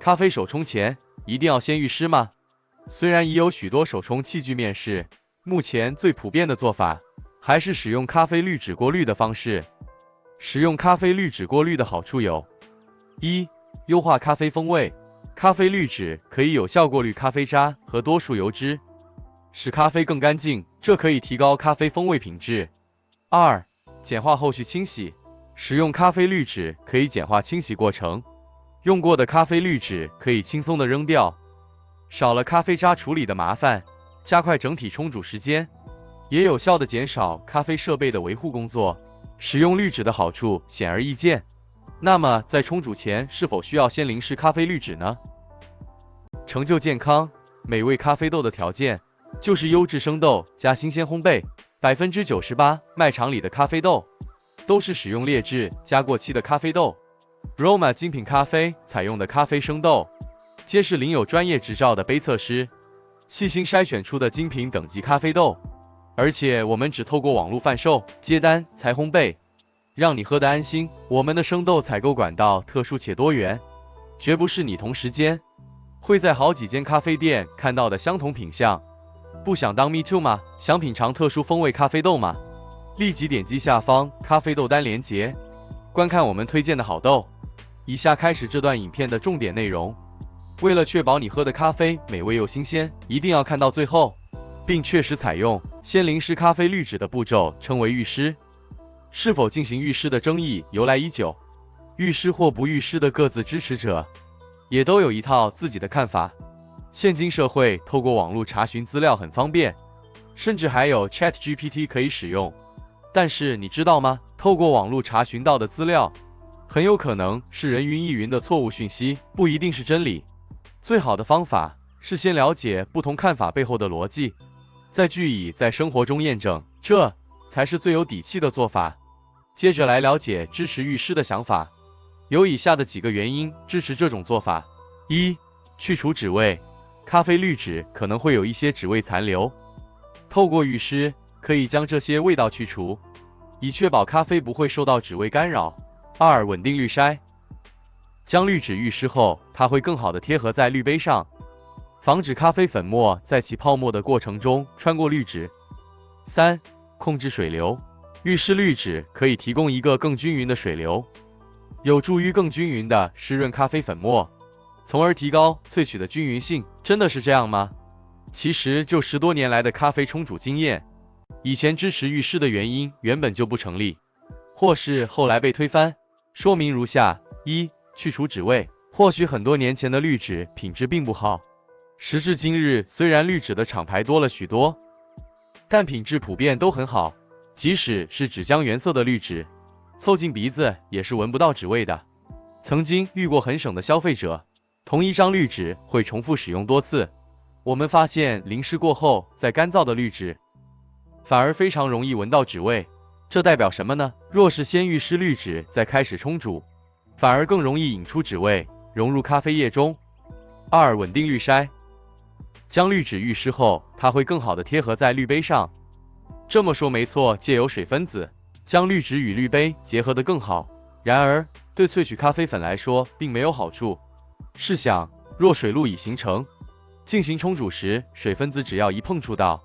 咖啡手冲前一定要先预湿吗？虽然已有许多手冲器具面世，目前最普遍的做法还是使用咖啡滤纸过滤的方式。使用咖啡滤纸过滤的好处有：一、优化咖啡风味。咖啡滤纸可以有效过滤咖啡渣和多数油脂，使咖啡更干净，这可以提高咖啡风味品质。二、简化后续清洗。使用咖啡滤纸可以简化清洗过程，用过的咖啡滤纸可以轻松的扔掉，少了咖啡渣处理的麻烦，加快整体冲煮时间，也有效的减少咖啡设备的维护工作。使用滤纸的好处显而易见。那么在冲煮前是否需要先淋湿咖啡滤纸呢？成就健康美味咖啡豆的条件就是优质生豆加新鲜烘焙。98%卖场里的咖啡豆都是使用劣质加过期的咖啡豆。Roma 精品咖啡采用的咖啡生豆皆是领有专业执照的杯测师细心筛选出的精品等级咖啡豆，而且我们只透过网络贩售接单才烘焙，让你喝得安心。我们的生豆采购管道特殊且多元，绝不是你同时间会在好几间咖啡店看到的相同品项。不想当 Me Too 吗？想品尝特殊风味咖啡豆吗？立即点击下方咖啡豆单链接，观看我们推荐的好豆。以下开始这段影片的重点内容。为了确保你喝的咖啡美味又新鲜，一定要看到最后，并确实采用先淋湿咖啡滤纸的步骤，称为预湿。是否进行预湿的争议由来已久，预湿或不预湿的各自支持者也都有一套自己的看法。现今社会透过网络查询资料很方便，甚至还有 ChatGPT 可以使用。但是你知道吗？透过网络查询到的资料很有可能是人云亦云的错误讯息，不一定是真理。最好的方法是先了解不同看法背后的逻辑，再据以在生活中验证，这才是最有底气的做法。接着来了解支持预湿的想法，有以下的几个原因支持这种做法。一、去除脂味。咖啡滤纸可能会有一些脂味残留，透过预湿可以将这些味道去除，以确保咖啡不会受到脂味干扰。二、稳定滤筛。将滤纸预湿后，它会更好的贴合在滤杯上，防止咖啡粉末在起泡沫的过程中穿过滤纸。三、控制水流。预湿滤纸可以提供一个更均匀的水流，有助于更均匀的湿润咖啡粉末，从而提高萃取的均匀性。真的是这样吗？其实就10多年来的咖啡冲煮经验，以前支持预湿的原因原本就不成立，或是后来被推翻。说明如下：一、去除脂味。或许很多年前的滤纸品质并不好，时至今日虽然滤纸的厂牌多了许多，但品质普遍都很好，即使是纸浆原色的滤纸，凑近鼻子也是闻不到脂味的。曾经遇过很省的消费者，同一张滤纸会重复使用多次，我们发现淋湿过后再干燥的滤纸反而非常容易闻到脂味。这代表什么呢？若是先预湿滤纸再开始冲煮，反而更容易引出脂味，融入咖啡液中。二、稳定滤筛。将滤纸预湿后，它会更好的贴合在滤杯上。这么说没错，借由水分子将滤纸与滤杯结合得更好。然而，对萃取咖啡粉来说并没有好处。试想，若水路已形成，进行冲煮时，水分子只要一碰触到，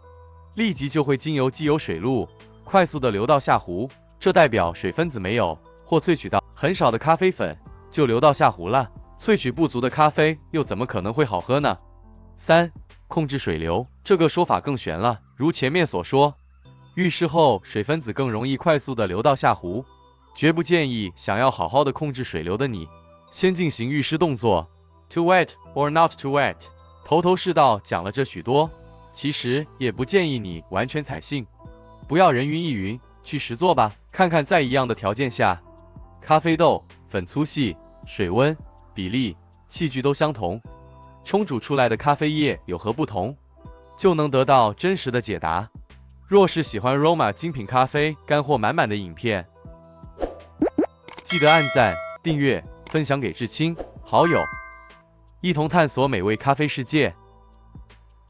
立即就会经由既有水路快速的流到下壶，这代表水分子没有或萃取到很少的咖啡粉就流到下壶了。萃取不足的咖啡又怎么可能会好喝呢？三、控制水流。这个说法更玄了，如前面所说，预湿后水分子更容易快速的流到下壶，绝不建议想要好好的控制水流的你先进行预湿动作。 Too wet or not too wet， 头头是道讲了这许多，其实也不建议你完全采信，不要人云亦云，去实做吧，看看在一样的条件下，咖啡豆粉粗细、水温、比例、器具都相同，冲煮出来的咖啡液有何不同，就能得到真实的解答。若是喜欢 Roma 精品咖啡干货满满的影片，记得按赞、订阅、分享给至亲好友，一同探索美味咖啡世界。